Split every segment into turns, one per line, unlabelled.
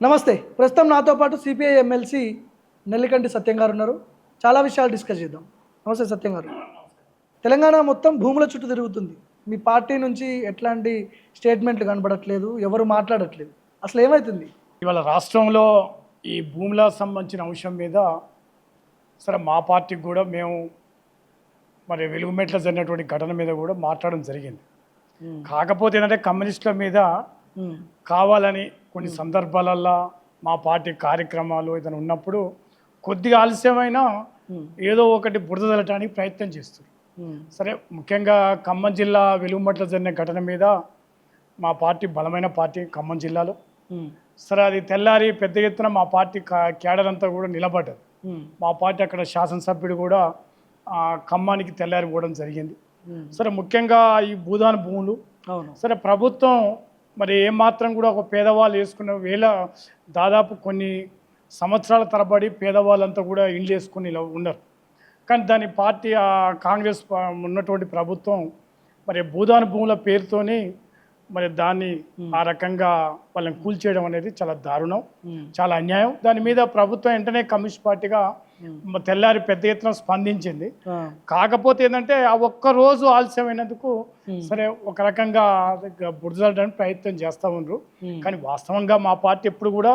నమస్తే. ప్రస్తుతం నాతో పాటు సిపిఐ ఎమ్మెల్సీ నెల్లికంటి సత్యం గారు ఉన్నారు. చాలా విషయాలు డిస్కస్ చేద్దాం. నమస్తే సత్యం గారు. తెలంగాణ మొత్తం భూముల చుట్టూ తిరుగుతుంది. మీ పార్టీ నుంచి ఎట్లాంటి స్టేట్మెంట్లు కనబడట్లేదు, ఎవరు మాట్లాడట్లేదు. అసలు ఏమవుతుంది?
ఇవాళ రాష్ట్రంలో ఈ భూములకు సంబంధించిన అంశం మీద సరే మా పార్టీకి కూడా మేము మరి వెలుగుమెట్ల జరిగినటువంటి ఘటన మీద కూడా మాట్లాడడం జరిగింది. కాకపోతే ఏంటంటే కమ్యూనిస్టుల మీద కావాలని కొన్ని సందర్భాలల్లో మా పార్టీ కార్యక్రమాలు ఏదైనా ఉన్నప్పుడు కొద్దిగా ఆలస్యమైనా ఏదో ఒకటి బురద చల్లటానికి ప్రయత్నం చేస్తారు. సరే ముఖ్యంగా ఖమ్మం జిల్లా వెలుగుమెట్ల జరిగిన ఘటన మీద మా పార్టీ బలమైన పార్టీ ఖమ్మం జిల్లాలో. సరే అది తెల్లారి పెద్ద ఎత్తున మా పార్టీ క్యాడర్ అంతా కూడా నిలబడ్డది. మా పార్టీ అక్కడ శాసనసభ్యుడు కూడా ఖమ్మానికి తెల్లారి పోవడం జరిగింది. సరే ముఖ్యంగా ఈ భూదాన భూములు సరే ప్రభుత్వం మరి ఏమాత్రం కూడా ఒక పేదవాళ్ళు వేసుకున్న దాదాపు కొన్ని సంవత్సరాల తరబడి పేదవాళ్ళంతా కూడా ఇండ్లు వేసుకుని ఉన్నారు. కానీ దాని పార్టీ కాంగ్రెస్ ఉన్నటువంటి ప్రభుత్వం మరి భూదాన భూముల పేరుతోని మరి దాన్ని ఆ రకంగా వాళ్ళని కూల్చేయడం అనేది చాలా దారుణం, చాలా అన్యాయం. దాని మీద ప్రభుత్వం వెంటనే కమ్యూనిస్ట్ పార్టీగా తెల్లారి పెద్ద ఎత్తున స్పందించింది. కాకపోతే ఏంటంటే ఆ ఒక్క రోజు ఆలస్యమైనందుకు సరే ఒక రకంగా బురదడానికి ప్రయత్నం చేస్తూ ఉన్నారు. కానీ వాస్తవంగా మా పార్టీ ఎప్పుడు కూడా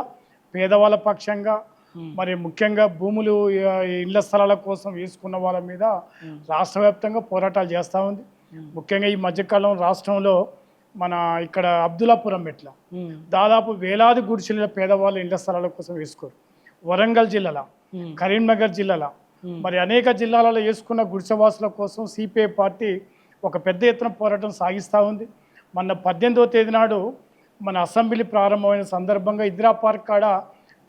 పేదవాళ్ళ పక్షంగా మరి ముఖ్యంగా భూములు ఇళ్ల స్థలాల కోసం వేసుకున్న వాళ్ళ మీద రాష్ట్ర వ్యాప్తంగా పోరాటాలు చేస్తూ ఉంది. ముఖ్యంగా ఈ మధ్యకాలం రాష్ట్రంలో మన ఇక్కడ అబ్దుల్లాపురం మెట్ల దాదాపు వేలాది గుడిసెల పేదవాళ్ళు ఇళ్ల స్థలాల కోసం వేసుకోరు. వరంగల్ జిల్లాలో, కరీంనగర్ జిల్లాలో మరి అనేక జిల్లాలలో వేసుకున్న గుడిసెవాసుల కోసం సిపిఐ పార్టీ ఒక పెద్ద ఎత్తున పోరాటం సాగిస్తూ ఉంది. మొన్న 18వ తేదీ నాడు మన అసెంబ్లీ ప్రారంభమైన సందర్భంగా ఇందిరా పార్క్ కాడ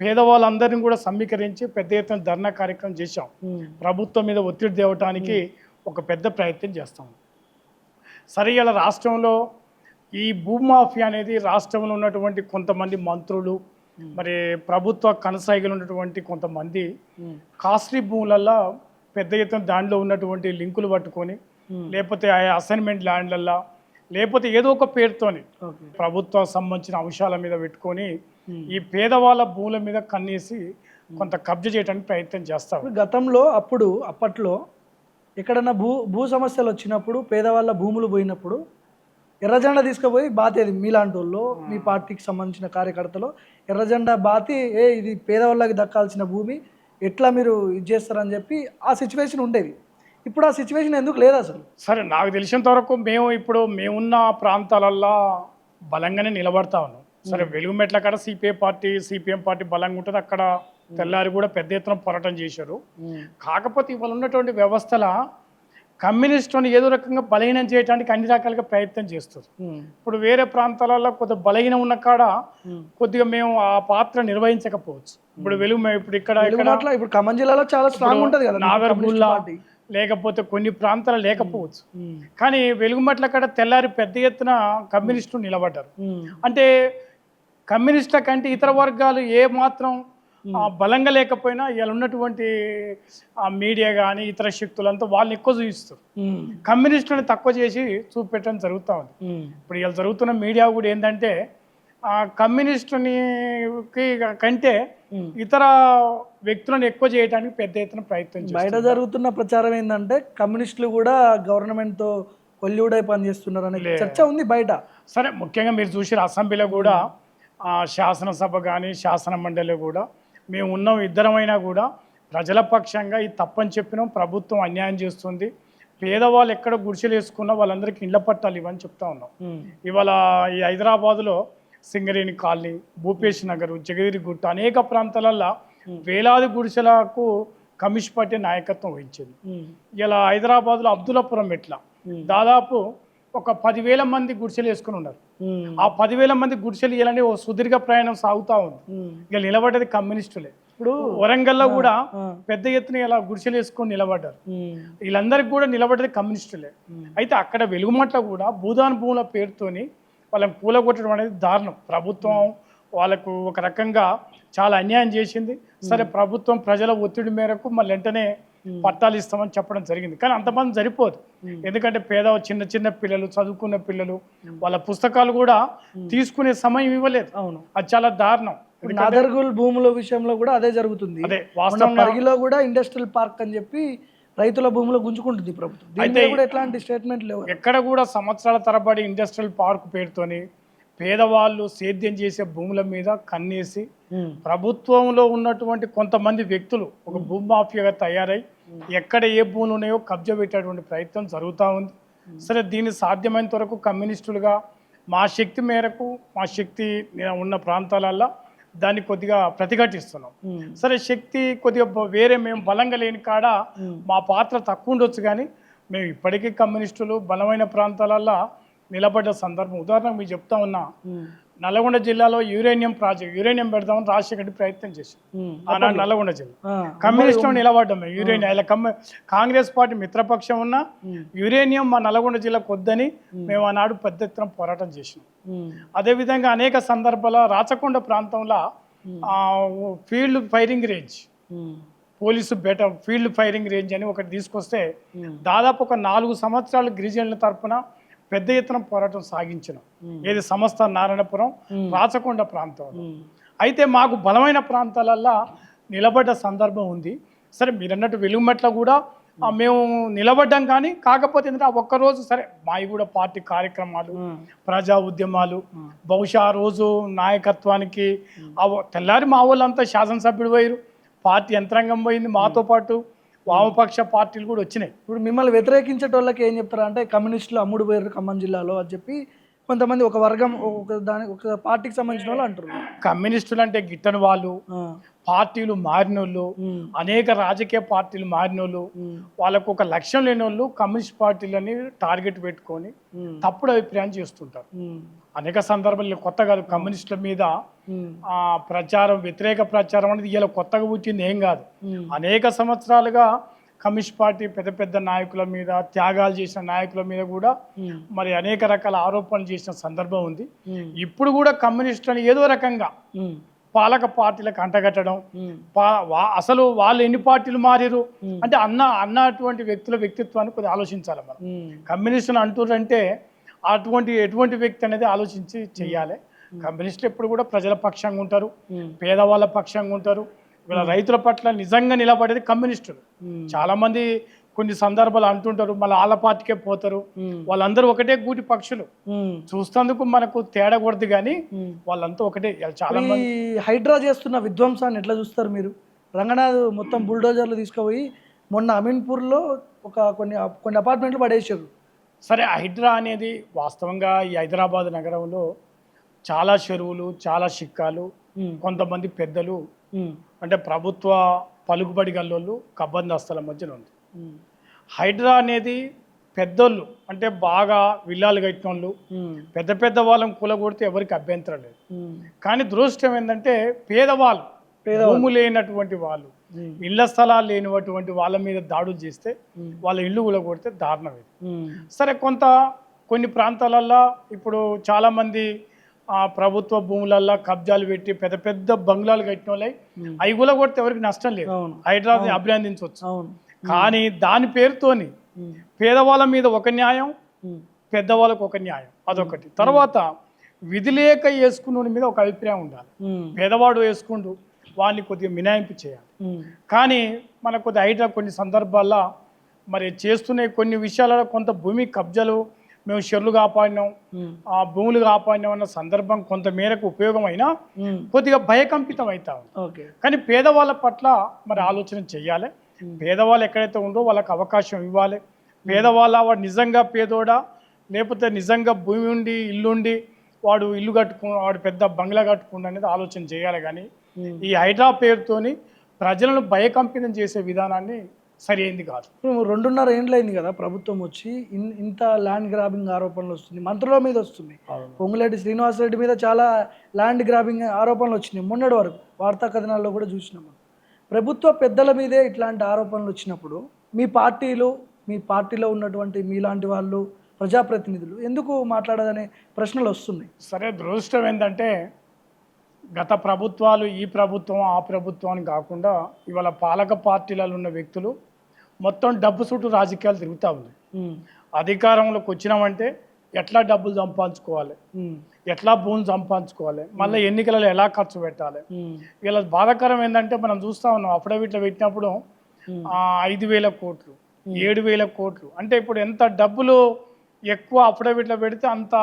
పేదవాళ్ళందరినీ కూడా సమీకరించి పెద్ద ఎత్తున ధర్నా కార్యక్రమం చేశాం. ప్రభుత్వం మీద ఒత్తిడి తేవటానికి ఒక పెద్ద ప్రయత్నం చేస్తాం. సరే ఇలా రాష్ట్రంలో ఈ భూమాఫియా అనేది రాష్ట్రంలో ఉన్నటువంటి కొంతమంది మంత్రులు మరి ప్రభుత్వ కొనసాగిలు ఉన్నటువంటి కొంతమంది కాస్ట్లీ భూములల్లో పెద్ద ఎత్తున దాంట్లో ఉన్నటువంటి లింకులు పట్టుకొని లేకపోతే అసైన్మెంట్ ల్యాండ్లల్లో లేకపోతే ఏదో ఒక పేరుతోని ప్రభుత్వం సంబంధించిన అంశాల మీద పెట్టుకొని ఈ పేదవాళ్ళ భూముల మీద కన్నేసి కొంత కబ్జా చేయడానికి ప్రయత్నం చేస్తారు.
గతంలో అప్పట్లో ఎక్కడన్నా భూ సమస్యలు వచ్చినప్పుడు పేదవాళ్ళ భూములు పోయినప్పుడు ఎర్రజెండా తీసుకుపోయి బాతేది మీలాంటి వాళ్ళు, మీ పార్టీకి సంబంధించిన కార్యకర్తలు ఎర్రజెండా బాతి ఇది పేదవాళ్ళకి దక్కాల్సిన భూమి ఎట్లా మీరు ఇది చేస్తారని చెప్పి ఆ సిచ్యువేషన్ ఉండేది. ఇప్పుడు ఆ సిచ్యువేషన్ ఎందుకు లేదు అసలు?
సరే నాకు తెలిసినంత వరకు మేమున్న ప్రాంతాలల్లో బలంగానే నిలబడతా ఉన్నాం. సరే వెలుగుమెట్ల కాడ సిపిఎం పార్టీ బలంగా ఉంటుంది. అక్కడ తెల్లారి కూడా పెద్ద ఎత్తున పోరాటం చేశారు. కాకపోతే ఇవాళ ఉన్నటువంటి వ్యవస్థల కమ్యూనిస్టులను ఏదో రకంగా బలహీనం చేయడానికి అన్ని రకాలుగా ప్రయత్నం చేస్తారు. ఇప్పుడు వేరే ప్రాంతాలలో కొద్దిగా బలహీనం ఉన్న కాడ కొద్దిగా మేము ఆ పాత్ర నిర్వహించకపోవచ్చు. ఇప్పుడు
ఇక్కడ ఖమ్మం జిల్లాలో చాలా స్ట్రాంగ్ ఉంటుంది కదా,
నాగర్గుల్లా లేకపోతే కొన్ని ప్రాంతాలు లేకపోవచ్చు. కానీ వెలుగుమట్ల కాడ తెల్లారి పెద్ద ఎత్తున కమ్యూనిస్టులు నిలబడ్డారు. అంటే కమ్యూనిస్టుల కంటే ఇతర వర్గాలు ఏ మాత్రం బలంగా లేకపోయినా ఇలా ఉన్నటువంటి మీడియా కానీ ఇతర శక్తులంతా వాళ్ళని ఎక్కువ చూపిస్తారు. కమ్యూనిస్టులను తక్కువ చేసి చూపెట్టడం జరుగుతూ ఉంది. ఇప్పుడు ఇలా జరుగుతున్న మీడియా కూడా ఏంటంటే కమ్యూనిస్టుని కంటే ఇతర వ్యక్తులను ఎక్కువ చేయడానికి పెద్ద ఎత్తున ప్రయత్నం
బయట జరుగుతున్న ప్రచారం ఏంటంటే కమ్యూనిస్టులు కూడా గవర్నమెంట్తో కొల్లుడై పనిచేస్తున్నారు అనే చర్చ ఉంది బయట.
సరే ముఖ్యంగా మీరు చూసిన అసెంబ్లీలో కూడా శాసనసభ కానీ శాసన మండలి కూడా మేము ఉన్నాం ఇద్దరమైనా కూడా ప్రజల పక్షంగా ఇది తప్పని చెప్పినాం. ప్రభుత్వం అన్యాయం చేస్తుంది, పేదవాళ్ళు ఎక్కడ గుడిసెలు వేసుకున్నా వాళ్ళందరికీ ఇళ్ల పట్టాలు ఇవని చెప్తా ఉన్నాం. ఇవాళ ఈ హైదరాబాద్లో సింగరేణి కాలనీ, భూపేష్ నగర్, జగదిరిగుట్ట అనేక ప్రాంతాలల్లో వేలాది గుడిసెలకు కమ్యూనిస్ట్ పార్టీ నాయకత్వం వహించింది. ఇలా హైదరాబాద్లో అబ్దుల్లాపురం మెట్ల దాదాపు ఒక 10,000 మంది గుడిసెలు వేసుకుని ఉన్నారు. ఆ 10,000 మంది గుడిసెలు ఇవ్వాలని ఓ సుదీర్ఘ ప్రయాణం సాగుతూ ఉంది. ఇక నిలబడ్డది కమ్యూనిస్టులే. ఇప్పుడు వరంగల్లో కూడా పెద్ద ఎత్తున ఇలా గుడిసెలు వేసుకొని నిలబడ్డారు. వీళ్ళందరికీ కూడా నిలబడ్డది కమ్యూనిస్టులే. అయితే అక్కడ వెలుగుమట్ల కూడా భూదాన భూముల పేరుతోని వాళ్ళని కూలగొట్టడం అనేది దారుణం. ప్రభుత్వం వాళ్ళకు ఒక రకంగా చాలా అన్యాయం చేసింది. సరే ప్రభుత్వం ప్రజల ఒత్తిడి మేరకు మళ్ళీ వెంటనే పట్టాలు ఇస్తామని చెప్పడం జరిగింది. కానీ అంతమంది సరిపోదు. ఎందుకంటే చిన్న చిన్న పిల్లలు, చదువుకున్న పిల్లలు వాళ్ళ పుస్తకాలు కూడా తీసుకునే సమయం ఇవ్వలేదు. అది చాలా దారుణం.
ఇప్పుడు నాదర్గుల్ భూముల విషయంలో కూడా అదే జరుగుతుంది.
అదే
మొన్న
వాస్తవంగా
పరిగిలో కూడా ఇండస్ట్రియల్ పార్క్ అని చెప్పి రైతుల భూములు గుంజుకుంటుంది ప్రభుత్వం. దీని మీద కూడా ఎట్లాంటి స్టేట్మెంట్ లేవు.
ఎక్కడ కూడా సంవత్సరాల తరబడి ఇండస్ట్రియల్ పార్క్ పేరుతోని పేదవాళ్ళు సేద్యం చేసే భూముల మీద కన్నేసి ప్రభుత్వంలో ఉన్నటువంటి కొంతమంది వ్యక్తులు ఒక భూమాఫియాగా తయారై ఎక్కడ ఏ భూములు ఉన్నాయో కబ్జా పెట్టేటువంటి ప్రయత్నం జరుగుతూ ఉంది. సరే, దీన్ని సాధ్యమైనంత వరకు కమ్యూనిస్టులుగా మా శక్తి మేరకు మా శక్తి ఉన్న ప్రాంతాలల్లో దాన్ని కొద్దిగా ప్రతిఘటిస్తున్నాం. సరే, శక్తి కొద్దిగా వేరే మేము బలంగా లేని కాడ మా పాత్ర తక్కువ ఉండొచ్చు, కానీ మేము ఇప్పటికీ కమ్యూనిస్టులు బలమైన ప్రాంతాలల్లో నిలబడ్డ సందర్భం. ఉదాహరణకు మీకు చెప్తా ఉన్నా, నల్గొండ జిల్లాలో యురేనియం యురేనియం పెడదామని రాజశేఖర్ ప్రయత్నం చేశాం. ఆనాడు నల్గొండ జిల్లా కమ్యూనిస్టులు నిలబడ్డాం. యురేనియం ఇలా కాంగ్రెస్ పార్టీ మిత్రపక్షం ఉన్న యురేనియం మా నల్గొండ జిల్లాకు వద్దని మేము ఆనాడు పెద్ద ఎత్తున పోరాటం చేసినాం. అదేవిధంగా అనేక సందర్భాల రాచకొండ ప్రాంతంలో field firing range, police field firing range అని ఒకటి తీసుకొస్తే దాదాపు ఒక 4 సంవత్సరాలు గిరిజనుల తరపున పెద్ద ఎత్తున పోరాటం సాగించిన ఏది సంస్థ నారాయణపురం రాచకొండ ప్రాంతంలో. అయితే మాకు బలమైన ప్రాంతాలల్లో నిలబడ్డ సందర్భం ఉంది. సరే, మీరు అన్నట్టు వెలుగుమెట్ల కూడా మేము నిలబడ్డాం, కానీ కాకపోతే ఏంటంటే ఆ ఒక్కరోజు సరే మావి కూడా పార్టీ కార్యక్రమాలు, ప్రజా ఉద్యమాలు, బహుశా ఆ రోజు నాయకత్వానికి తెల్లారి మా వాళ్ళంతా శాసనసభ్యుడు పోయారు, పార్టీ యంత్రాంగం పోయింది, మాతో పాటు వామపక్ష పార్టీలు కూడా వచ్చినాయి.
ఇప్పుడు మిమ్మల్ని వ్యతిరేకించేటోళ్ళకి ఏం చెప్తారు అంటే కమ్యూనిస్టులు అమ్ముడు పోయారు ఖమ్మం జిల్లాలో అని చెప్పి కొంతమంది ఒక వర్గం ఒక పార్టీకి సంబంధించిన వాళ్ళు అంటారు.
కమ్యూనిస్టులు అంటే గిట్టని వాళ్ళు, పార్టీలు మారినోళ్ళు, అనేక రాజకీయ పార్టీలు మారినోళ్ళు, వాళ్ళకు ఒక లక్ష్యం లేని వాళ్ళు కమ్యూనిస్ట్ పార్టీలని టార్గెట్ పెట్టుకొని తప్పుడు అభిప్రాయం చేస్తుంటారు. అనేక సందర్భాల్లో కొత్త కాదు, కమ్యూనిస్టుల మీద ప్రచారం, వ్యతిరేక ప్రచారం అనేది ఇలా కొత్తగా పుట్టింది ఏం కాదు. అనేక సంవత్సరాలుగా కమ్యూనిస్ట్ పార్టీ పెద్ద పెద్ద నాయకుల మీద, త్యాగాలు చేసిన నాయకుల మీద కూడా మరి అనేక రకాల ఆరోపణలు చేసిన సందర్భం ఉంది. ఇప్పుడు కూడా కమ్యూనిస్టులను ఏదో రకంగా పాలక పార్టీలకు అంటగట్టడం, అసలు వాళ్ళు ఎన్ని పార్టీలు మారారు అంటే అన్నటువంటి వ్యక్తుల వ్యక్తిత్వాన్ని కొద్దిగా ఆలోచించాలి మనం. కమ్యూనిస్టులు అంటున్నారంటే ఎటువంటి వ్యక్తి అనేది ఆలోచించి చెయ్యాలి. కమ్యూనిస్టులు ఎప్పుడు కూడా ప్రజల పక్షంగా ఉంటారు, పేదవాళ్ళ పక్షంగా ఉంటారు. వీళ్ళ రైతుల పట్ల నిజంగా నిలబడేది కమ్యూనిస్టులు. చాలా మంది కొన్ని సందర్భాలు అంటుంటారు మళ్ళీ వాళ్ళ పార్టీకే పోతారు, వాళ్ళందరూ ఒకటే గూటి పక్షులు, చూస్తేందుకు మనకు తేడా కొడదు, కానీ వాళ్ళంతా ఒకటే. చాలా మంది
హైడ్రా చేస్తున్న విధ్వంసాన్ని ఎట్లా చూస్తారు మీరు? రంగనాథ్ మొత్తం బుల్డోజర్లు తీసుకుపోయి మొన్న అమీన్పూర్లో కొన్ని అపార్ట్మెంట్లు పడేసారు.
సరే, హైడ్రా అనేది వాస్తవంగా ఈ హైదరాబాద్ నగరంలో చాలా చెరువులు, చాలా చిక్కాలు, కొంతమంది పెద్దలు అంటే ప్రభుత్వ పలుకుబడి గల్లోళ్ళు కబ్బందస్తుల మధ్యన ఉంది. హైడ్రా అనేది పెద్దోళ్ళు అంటే బాగా విల్లాలు కట్టిన వాళ్ళు, పెద్ద పెద్ద వాళ్ళని కూలగొడితే ఎవరికి అభ్యంతరం లేదు. కానీ దురదృష్టం ఏంటంటే పేదవాళ్ళు, భూము లేనటువంటి వాళ్ళు, ఇళ్ల స్థలాలు లేనటువంటి వాళ్ళ మీద దాడులు చేస్తే వాళ్ళ ఇల్లు కూలగొడితే దారుణం ఇది. సరే, కొన్ని ప్రాంతాలల్లో ఇప్పుడు చాలామంది ప్రభుత్వ భూములల్లో కబ్జాలు పెట్టి పెద్ద పెద్ద బంగ్లాలు కట్టిన వాళ్ళై అవి కూలగొడితే ఎవరికి నష్టం లేదు, హైడ్రాని అభినందించవచ్చు. కానీ దాని పేరుతోని పేదవాళ్ళ మీద ఒక న్యాయం, పెద్దవాళ్ళకు ఒక న్యాయం, అదొకటి. తర్వాత విధి లేక వేసుకున్న మీద ఒక అభిప్రాయం ఉండాలి. పేదవాడు వేసుకుంటూ వాడిని కొద్దిగా మినాయింపు చేయాలి. కానీ మనకు కొద్దిగా హైడ్రా కొన్ని సందర్భాల్లో మరి చేస్తున్న కొన్ని విషయాలలో కొంత భూమి కబ్జాలు, మేము చెర్లు కాపాడినాం, ఆ భూములు కాపాడినాం అన్న సందర్భం కొంత మేరకు ఉపయోగమైనా కొద్దిగా భయకంపితం అవుతాం. కానీ పేదవాళ్ళ పట్ల మరి ఆలోచన చెయ్యాలి. పేదవాళ్ళు ఎక్కడైతే ఉందో వాళ్ళకి అవకాశం ఇవ్వాలి. వాడు నిజంగా పేదోడా, లేకపోతే నిజంగా భూమి ఉండి ఇల్లుండి వాడు ఇల్లు వాడు పెద్ద బంగ్లా కట్టుకుండా అనేది ఆలోచన చేయాలి. కానీ ఈ హైడ్రా పేరుతోని ప్రజలను భయకంపితం చేసే విధానాన్ని సరైంది కాదు.
2.5 ఏళ్ళు అయింది కదా ప్రభుత్వం వచ్చి, ఇంత ల్యాండ్ గ్రాబింగ్ ఆరోపణలు వస్తుంది, మంత్రుల మీద వస్తుంది. పొంగులేటి శ్రీనివాసరెడ్డి మీద చాలా ల్యాండ్ గ్రాబింగ్ ఆరోపణలు వచ్చినాయి మొన్నటి వరకు, వార్తా కథనాల్లో కూడా చూసినాము. ప్రభుత్వ పెద్దల మీదే ఇట్లాంటి ఆరోపణలు వచ్చినప్పుడు మీ పార్టీలో ఉన్నటువంటి మీలాంటి వాళ్ళు, ప్రజాప్రతినిధులు ఎందుకు మాట్లాడదనే ప్రశ్నలు వస్తున్నాయి.
సరే, దురదృష్టం ఏంటంటే గత ప్రభుత్వాలు, ఈ ప్రభుత్వం, ఆ ప్రభుత్వం అని కాకుండా ఇవాళ పాలక పార్టీలలో ఉన్న వ్యక్తులు మొత్తం డబ్బు చుట్టూ రాజకీయాలు తిరుగుతూ ఉన్నాయి. అధికారంలోకి వచ్చినామంటే ఎట్లా డబ్బులు సంపాదించుకోవాలి,
ఉమ్,
ఎట్లా భూమి సంపాదించుకోవాలి, మళ్ళీ ఎన్నికలలో ఎలా ఖర్చు పెట్టాలి.
ఉమ్,
ఇలా బాధాకరం ఏంటంటే మనం చూస్తా ఉన్నాం అఫిడవిట్లో పెట్టినప్పుడు 5,000 కోట్లు 7,000 కోట్లు అంటే ఇప్పుడు ఎంత డబ్బులు ఎక్కువ అఫిడవిట్లో పెడితే అంత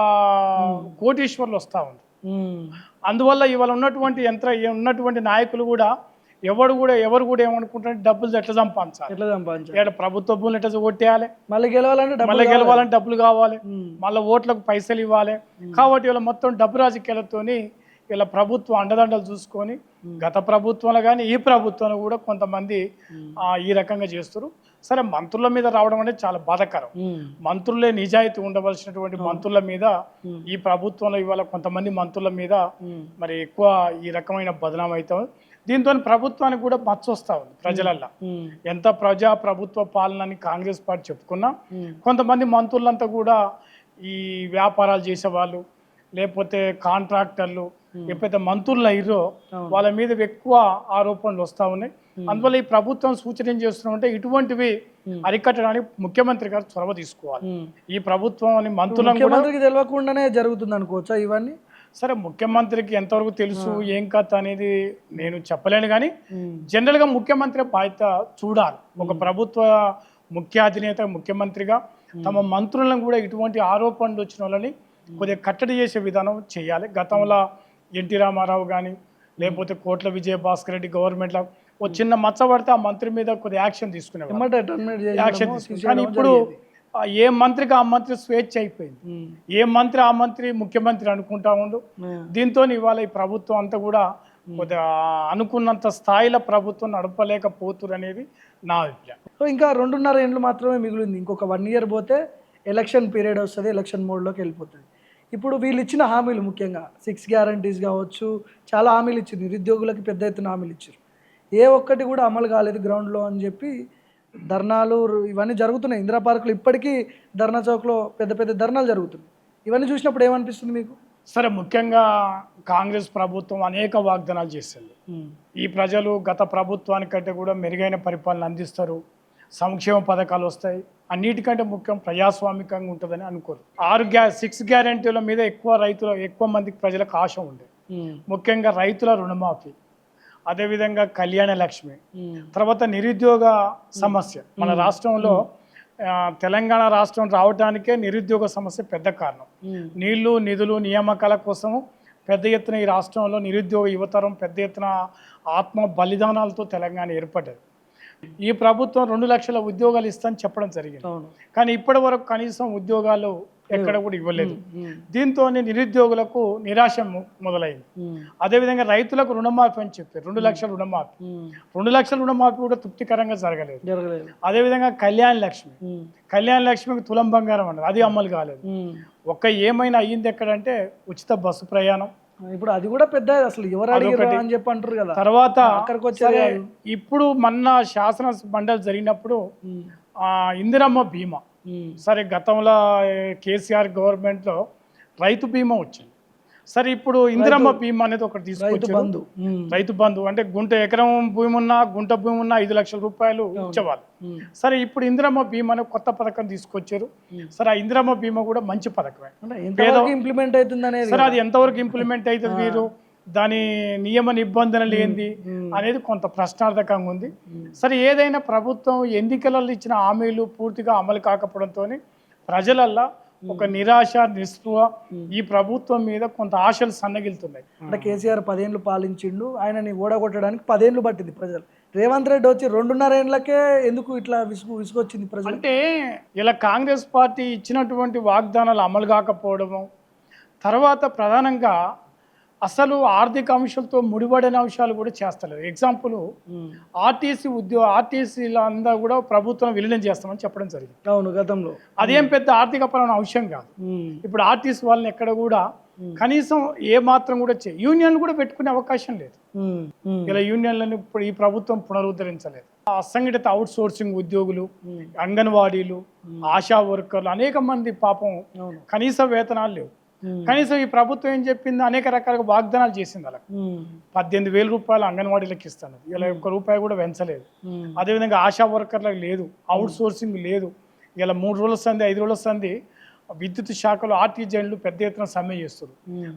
కోటీశ్వర్లు వస్తూ ఉంది.
ఉమ్,
అందువల్ల ఇవాళ ఉన్నటువంటి నాయకులు కూడా ఎవరు కూడా ఏమనుకుంటారు, డబ్బులు ఎట్లా సంపాదించాలి,
ఎట్లా సంపాదించాలి,
ఇక్కడ ప్రభుత్వ భూములు ఎట్లా కొట్టేయాలి,
మళ్ళీ గెలవాలంటే డబ్బులు
మళ్ళీ
కావాలి.
గెలవాలంటే డబ్బులు కావాలి,
ఉమ్,
మళ్ళీ ఓట్లకు పైసలు ఇవ్వాలి. కాబట్టి ఇలా మొత్తం డబ్బు రాజకీయాలతోని ఇలా ప్రభుత్వం అండదండలు చూసుకొని గత ప్రభుత్వంలో కానీ ఈ ప్రభుత్వంలో కూడా కొంతమంది ఈ రకంగా చేస్తారు. సరే, మంత్రుల మీద రావడం అనేది చాలా బాధాకరం.
ఉమ్,
మంత్రులే నిజాయితీ ఉండవలసినటువంటి మంత్రుల మీద ఈ ప్రభుత్వంలో ఇవాళ కొంతమంది మంత్రుల మీద మరి ఎక్కువ ఈ రకమైన బదనాం అవుతాం. దీంతో ప్రభుత్వానికి కూడా మచ్చ వస్తూ ఉంది ప్రజలల్లో.
ఉమ్,
ఎంత ప్రభుత్వ పాలనని కాంగ్రెస్ పార్టీ చెప్పుకున్నా కొంతమంది మంత్రులంతా కూడా ఈ వ్యాపారాలు చేసేవాళ్ళు, లేకపోతే కాంట్రాక్టర్లు ఎప్పుడైతే మంత్రులు అయ్యారో వాళ్ళ మీద ఎక్కువ ఆరోపణలు వస్తూ ఉన్నాయి. అందువల్ల ఈ ప్రభుత్వం సూచన ఏం చేస్తున్నామంటే ఇటువంటివి అరికట్టడానికి ముఖ్యమంత్రి గారు చొరవ తీసుకోవాలి. ఈ ప్రభుత్వం మంత్రులను కూడా
ముఖ్యమంత్రికి తెలియకుండానే జరుగుతుంది అనుకోవచ్చా ఇవన్నీ?
సరే, ముఖ్యమంత్రికి ఎంతవరకు తెలుసు ఏం కథ అనేది నేను చెప్పలేను, కానీ జనరల్గా ముఖ్యమంత్రి బాధ్యత చూడాలి. ఒక ప్రభుత్వ ముఖ్య అధినేత ముఖ్యమంత్రిగా తమ మంత్రులను కూడా ఇటువంటి ఆరోపణలు వచ్చిన వాళ్ళని కొద్దిగా కట్టడి చేసే విధానం చేయాలి. గతంలో ఎన్టీ రామారావు కానీ లేకపోతే కోట్ల విజయభాస్కర్ రెడ్డి గవర్నమెంట్లో ఓ చిన్న మచ్చ పడితే ఆ మంత్రి మీద కొద్దిగా యాక్షన్ తీసుకునేవారు. కానీ ఇప్పుడు ఏ మంత్రికి ఆ మంత్రి స్వేచ్ఛ అయిపోయింది. ఏ మంత్రి ఆ మంత్రి ముఖ్యమంత్రి అనుకుంటా ఉండు. దీంతో ఇవాళ ఈ ప్రభుత్వం అంతా కూడా కొద్దిగా అనుకున్నంత స్థాయిలో ప్రభుత్వం నడపలేకపోతున్నారు అనేది నా అభిప్రాయం.
సో ఇంకా 2.5 ఏళ్ళు మాత్రమే మిగిలింది. ఇంకొక 1 ఇయర్ పోతే ఎలక్షన్ పీరియడ్ వస్తుంది, ఎలక్షన్ మోడ్లోకి వెళ్ళిపోతుంది. ఇప్పుడు వీళ్ళు ఇచ్చిన హామీలు, ముఖ్యంగా 6 గ్యారంటీస్ కావచ్చు, చాలా హామీలు ఇచ్చారు, నిరుద్యోగులకి పెద్ద ఎత్తున హామీలు ఇచ్చారు. ఏ ఒక్కటి కూడా అమలు కాలేదు గ్రౌండ్లో అని చెప్పి ధర్నాలు ఇవన్నీ జరుగుతున్నాయి. ఇందిరా పార్కులో ఇప్పటికీ ధర్నా చౌక్లో పెద్ద పెద్ద ధర్నాలు జరుగుతున్నాయి. ఇవన్నీ చూసినప్పుడు ఏమనిపిస్తుంది మీకు?
సరే, ముఖ్యంగా కాంగ్రెస్ ప్రభుత్వం అనేక వాగ్దానాలు చేసింది. ఈ ప్రజలు గత ప్రభుత్వానికంటే కూడా మెరుగైన పరిపాలన అందిస్తారు, సంక్షేమ పథకాలు వస్తాయి, అన్నిటికంటే ముఖ్యం ప్రజాస్వామికంగా ఉంటుందని అనుకోరు. 6 గ్యారంటీల మీద ఎక్కువ మందికి ప్రజలకు ఆశ ఉంది. ముఖ్యంగా రైతుల రుణమాఫీ, అదేవిధంగా కళ్యాణ లక్ష్మి, తర్వాత నిరుద్యోగ సమస్య. మన రాష్ట్రంలో తెలంగాణ రాష్ట్రం రావడానికే నిరుద్యోగ సమస్య పెద్ద కారణం. నీళ్లు నిధులు నియామకాల కోసము పెద్ద ఎత్తున ఈ రాష్ట్రంలో నిరుద్యోగ యువతరం పెద్ద ఎత్తున ఆత్మ బలిదానాలతో తెలంగాణ ఏర్పడ్డది. ఈ ప్రభుత్వం 2 లక్షల ఉద్యోగాలు ఇస్తామని చెప్పడం జరిగింది, కానీ ఇప్పటి వరకు కనీసం ఉద్యోగాలు ఎక్కడ కూడా ఇవ్వలేదు. దీంతో నిరుద్యోగులకు నిరాశ మొదలైంది. అదేవిధంగా రైతులకు రుణమాఫీ అని చెప్పారు, 2 లక్షల రుణమాఫీ. 2 లక్షల రుణమాఫీ కూడా తృప్తికరంగా జరగలేదు. అదేవిధంగా కళ్యాణ లక్ష్మికి తులం బంగారం అన్నారు, అది అమలు కాలేదు. ఏమైనా అయ్యింది ఎక్కడంటే ఉచిత బస్సు ప్రయాణం.
ఇప్పుడు అది కూడా పెద్ద, అసలు ఎవరు అడిగారు అని చెప్పి అంటారు కదా.
తర్వాత
అక్కడికి వచ్చారు.
ఇప్పుడు మొన్న శాసన మండలి జరిగినప్పుడు ఇందిరమ్మ బీమా, సరే గతంలో కేసీఆర్ గవర్నమెంట్లో రైతు బీమా వచ్చింది. సరే, ఇప్పుడు ఇందిరమ్మ బీమా అనేది ఒకటి తీసుకొచ్చారు. రైతు బంధు అంటే ఎకరం భూమి ఉన్నా గుంట భూమి ఉన్నా 5 లక్షల రూపాయలు ఇచ్చేవాళ్ళు. సరే, ఇప్పుడు ఇందిరమ్మ బీమా అనే కొత్త పథకం తీసుకొచ్చారు. సరే, ఆ ఇందిరమ్మ బీమా కూడా మంచి పథకమే.
ఇంప్లిమెంట్ అవుతుంది అనేది,
సరే అది ఎంతవరకు ఇంప్లిమెంట్ అవుతుంది, వీరు దాని నియమ నిబంధనలు ఏంది అనేది కొంత ప్రశ్నార్థకంగా ఉంది. సరే, ఏదైనా ప్రభుత్వం ఎన్నికలలో ఇచ్చిన హామీలు పూర్తిగా అమలు కాకపోవడంతో ప్రజలల్లో ఒక నిరాశ నిస్పృహ ఈ ప్రభుత్వం మీద కొంత ఆశలు సన్నగిలుతున్నాయి.
అంటే కేసీఆర్ 10 ఏళ్ళు పాలించిండు, ఆయనని ఓడగొట్టడానికి 10 ఏళ్ళు పట్టింది ప్రజలు. రేవంత్ రెడ్డి వచ్చి 2.5 ఏళ్ళకే ఎందుకు ఇట్లా విసుగొచ్చింది ప్రజలు?
అంటే ఇలా కాంగ్రెస్ పార్టీ ఇచ్చినటువంటి వాగ్దానాలు అమలు కాకపోవడము, తర్వాత ప్రధానంగా అసలు ఆర్థిక అంశాలతో ముడిపడిన అంశాలు కూడా చేస్తలేదు. ఎగ్జాంపుల్, ఆర్టీసీలో అందరూ కూడా ప్రభుత్వం విలీనం చేస్తామని చెప్పడం జరిగింది.
అవును, గతంలో
అదేం పెద్ద ఆర్థిక పరమైన అంశం కాదు. ఇప్పుడు ఆర్టీసీ వాళ్ళని ఎక్కడ కూడా కనీసం ఏ మాత్రం కూడా యూనియన్లు కూడా పెట్టుకునే అవకాశం లేదు. ఇలా యూనియన్లను ఇప్పుడు ఈ ప్రభుత్వం పునరుద్ధరించలేదు. అసంఘటిత అవుట్ సోర్సింగ్ ఉద్యోగులు, అంగన్వాడీలు, ఆశా వర్కర్లు అనేక మంది పాపం కనీస వేతనాలు లేవు. కనీసం ఈ ప్రభుత్వం ఏం చెప్పింది, అనేక రకాలుగా వాగ్దానాలు చేసింది. అలా 18,000 రూపాయలు అంగన్వాడీలకు ఇస్తాను, ఇలా ₹1 కూడా పెంచలేదు. అదేవిధంగా ఆశా వర్కర్లకు లేదు, అవుట్ సోర్సింగ్ లేదు. ఇలా 3 రోజుల సంది 5 రోజుల సంది విద్యుత్ శాఖలో ఆర్టీజన్లు పెద్ద ఎత్తున సమ్మె చేస్తారు.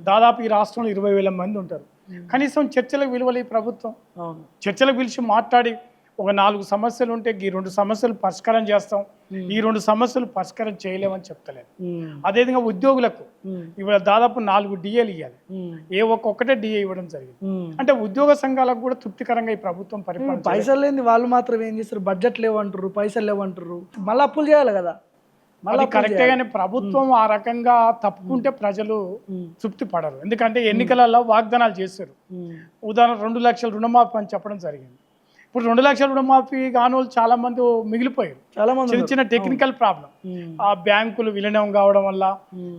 దాదాపు ఈ రాష్ట్రంలో 20,000 మంది ఉంటారు. కనీసం చర్చలకు విలువలు ఈ ప్రభుత్వం
అవును.
చర్చలకు పిలిచి మాట్లాడి ఒక 4 సమస్యలు ఉంటే ఈ 2 సమస్యలు పరిష్కారం చేస్తాం, ఈ 2 సమస్యలు పరిష్కారం చేయలేమని చెప్తలేదు. అదేవిధంగా ఉద్యోగులకు ఇవాళ దాదాపు 4 డిఏలు ఇవ్వాలి, ఒక్కటే డిఏ ఇవ్వడం జరిగింది. అంటే ఉద్యోగ సంఘాలకు కూడా తృప్తికరంగా ఈ ప్రభుత్వం పరిపాలన
పైసలు లేని వాళ్ళు మాత్రం ఏం చేస్తారు, బడ్జెట్ లేవంటారు, పైసలు లేవంటారు, మళ్ళీ అప్పులు చేయాలి కదా.
అది కరెక్టే, కానీ ప్రభుత్వం ఆ రకంగా తప్పుకుంటే ప్రజలు తృప్తి పడరు. ఎందుకంటే ఎన్నికలలో వాగ్దానాలు చేశారు. ఉదాహరణ 2 లక్షల రుణమాఫీ అని చెప్పడం జరిగింది. ఇప్పుడు 2 లక్షల రుణమాఫీ కాని వాళ్ళు చాలా మంది మిగిలిపోయారు.
చాలా మంది
చిన్న చిన్న టెక్నికల్ ప్రాబ్లం, ఆ బ్యాంకులు విలీనం కావడం వల్ల,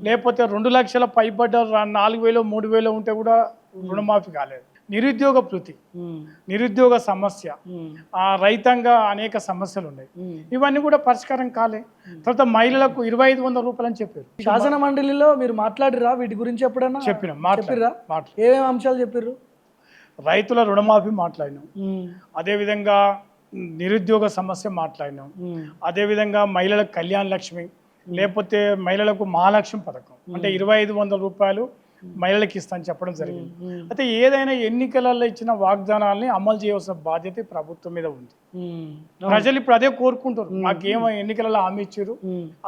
లేకపోతే 2 లక్షల పైబడ్డ 4,000 3,000 ఉంటే కూడా రుణమాఫీ కాలేదు. నిరుద్యోగ భృతి, నిరుద్యోగ సమస్య, ఆ రైతాంగ అనేక సమస్యలు ఉన్నాయి. ఇవన్నీ కూడా పరిష్కారం కాలే. తర్వాత మహిళలకు 2,500 రూపాయలు అని చెప్పారు.
శాసన మండలిలో మీరు మాట్లాడిరా వీటి గురించి ఎప్పుడైనా?
చెప్పినా
ఏమేమి అంశాలు చెప్పారు?
రైతుల రుణమాఫీ మాట్లాడినాం, అదేవిధంగా నిరుద్యోగ సమస్య మాట్లాడినాం, అదేవిధంగా మహిళలకు కళ్యాణ లక్ష్మి, లేకపోతే మహిళలకు మహాలక్ష్మి పథకం అంటే 2,500 రూపాయలు మహిళలకు ఇస్తాను చెప్పడం జరిగింది. అయితే ఏదైనా ఎన్నికలలో ఇచ్చిన వాగ్దానాలని అమలు చేయవలసిన బాధ్యత ప్రభుత్వం మీద ఉంది. ప్రజలు ఇప్పుడు అదే కోరుకుంటారు, మాకేమో ఎన్నికలలో హామీ ఇచ్చారు,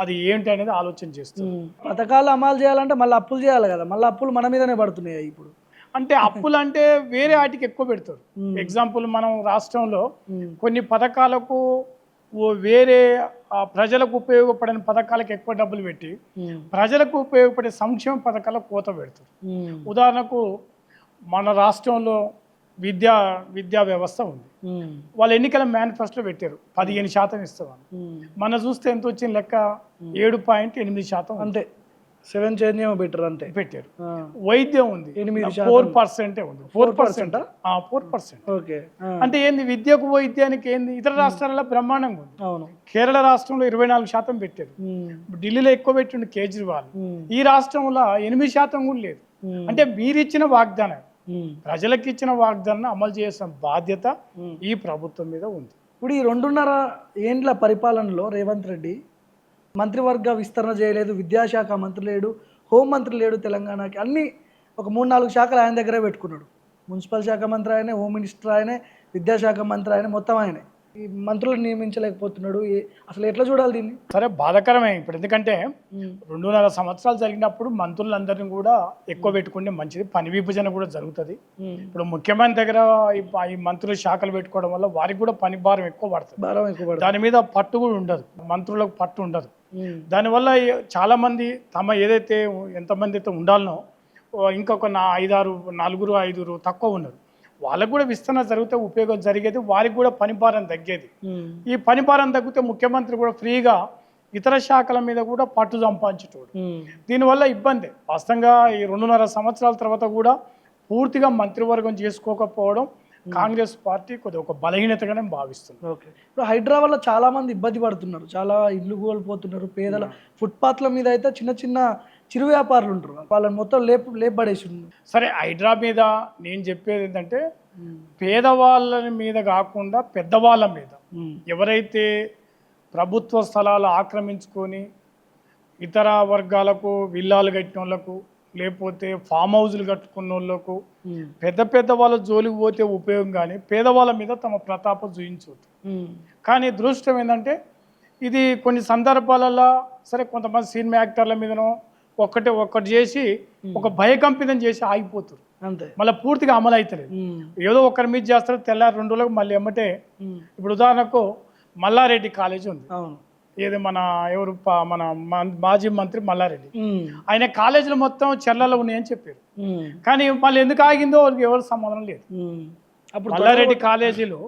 అది ఏంటి అనేది ఆలోచన చేస్తారు.
పథకాలు అమలు చేయాలంటే మళ్ళీ అప్పులు చేయాలి కదా, మళ్ళీ అప్పులు మన మీదనే పడుతున్నాయి ఇప్పుడు.
అంటే అప్పులు అంటే వేరే వాటికి ఎక్కువ పెడతారు. ఎగ్జాంపుల్ మనం రాష్ట్రంలో కొన్ని పథకాలకు వేరే ప్రజలకు ఉపయోగపడిన పథకాలకు ఎక్కువ డబ్బులు పెట్టి ప్రజలకు ఉపయోగపడే సంక్షేమ పథకాలకు కోత పెడతారు. ఉదాహరణకు మన రాష్ట్రంలో విద్యా వ్యవస్థ ఉంది. వాళ్ళు ఎన్నికల మేనిఫెస్టోలో పెట్టారు 15% ఇస్తామని. మన చూస్తే ఎంత వచ్చింది లెక్క 7.8%
అంతే. 7 చేంజ్ బెటర్ అంతే పెట్టారు.
వైద్యం ఉంది 4% ఉంది. 4%.
ఓకే.
అంటే ఏంది, విద్యకు వైద్యానికి ఏంది ఇతర రాష్ట్రాలలో బ్రహ్మాండంగా ఉంది.
అవును.
కేరళ రాష్ట్రంలో 24% పెట్టారు, ఢిల్లీలో ఎక్కువ పెట్టిండు కేజ్రీవాల్. ఈ రాష్ట్రంలో 8% కూడా లేదు. అంటే మీరిచ్చిన వాగ్దానం, ప్రజలకు ఇచ్చిన వాగ్దానాన్ని అమలు చేసిన బాధ్యత ఈ ప్రభుత్వం మీద ఉంది.
ఇప్పుడు ఈ 2.5 ఏండ్ల పరిపాలనలో రేవంత్ రెడ్డి మంత్రివర్గ విస్తరణ చేయలేదు, విద్యాశాఖ మంత్రి లేడు, హోంమంత్రి లేడు తెలంగాణకి. అన్నీ ఒక 3-4 శాఖలు ఆయన దగ్గరే పెట్టుకున్నాడు. మున్సిపల్ శాఖ మంత్రి ఆయనే, హోమ్ మినిస్టర్ ఆయనే, విద్యాశాఖ మంత్రి ఆయనే, మొత్తం ఆయనే. ఈ మంత్రులను నియమించలేకపోతున్నాడు. అసలు ఎట్లా చూడాలి దీన్ని?
సరే, బాధాకరమే. ఇప్పుడు ఎందుకంటే 2.5 సంవత్సరాలు జరిగినప్పుడు మంత్రులందరినీ కూడా ఎక్కువ పెట్టుకుంటే మంచిది, పని విభజన కూడా జరుగుతుంది. ఇప్పుడు ముఖ్యమంత్రి దగ్గర ఈ మంత్రుల శాఖలు పెట్టుకోవడం వల్ల వారికి కూడా పని భారం ఎక్కువ పడుతుంది. దాని మీద పట్టు కూడా ఉండదు, మంత్రులకు పట్టు ఉండదు. దానివల్ల చాలా మంది ఏదైతే ఎంతమంది అయితే ఉండాలనో ఇంకొక 4-5 తక్కువ ఉన్నారు. వాళ్ళకు కూడా విస్తరణ జరిగితే ఉపయోగం జరిగేది, వారికి కూడా పనిభారం తగ్గేది. ఈ పనిభారం తగ్గితే ముఖ్యమంత్రి కూడా ఫ్రీగా ఇతర శాఖల మీద కూడా పట్టు సంపాదించేటోడు. దీనివల్ల ఇబ్బంది. వాస్తవంగా ఈ 2.5 సంవత్సరాల తర్వాత కూడా పూర్తిగా మంత్రివర్గం చేసుకోకపోవడం కాంగ్రెస్ పార్టీ కొద్దిగా ఒక బలహీనతగానే భావిస్తుంది.
ఓకే. ఇప్పుడు హైడ్రా వల్ల చాలా మంది ఇబ్బంది పడుతున్నారు, చాలా ఇల్లు కోల్పోతున్నారు. పేదల ఫుట్పాత్ల మీద అయితే చిన్న చిన్న చిరు వ్యాపారులు ఉంటారు, వాళ్ళని మొత్తం లేపబడేసి.
సరే, హైడ్రా మీద నేను చెప్పేది ఏంటంటే పేదవాళ్ళ మీద కాకుండా పెద్దవాళ్ళ మీద, ఎవరైతే ప్రభుత్వ స్థలాలు ఆక్రమించుకొని ఇతర వర్గాలకు విల్లాలు కట్టిన వాళ్ళకు, లేకపోతే ఫామ్ హౌజులు కట్టుకున్న వాళ్ళకు, పెద్ద వాళ్ళ జోలికి పోతే ఉపయోగం, కానీ పేదవాళ్ళ మీద తమ ప్రతాపం చూపించవద్దు. కానీ దురదృష్టం ఏంటంటే ఇది కొన్ని సందర్భాలలో సరే కొంతమంది సినిమా యాక్టర్ల మీదనో ఒక్కటి చేసి ఒక భయకంపితం చేసి ఆగిపోతారు,
అంతే.
మళ్ళీ పూర్తిగా అమలు అవుతలేదు. ఏదో ఒకరి మీద చేస్తారు, తెల్లారి 2 రోజులకు మళ్ళీ ఎమ్మటే. ఇప్పుడు ఉదాహరణకు మల్లారెడ్డి కాలేజ్ ఉంది, ఏది మన మాజీ మంత్రి మల్లారెడ్డి, ఆయన కాలేజీలు మొత్తం చెర్లలో ఉన్నాయని చెప్పారు. కానీ మళ్ళీ ఎందుకు ఆగిందో ఎవరు సమాధానం లేదు. అప్పుడు మల్లారెడ్డి కాలేజీలు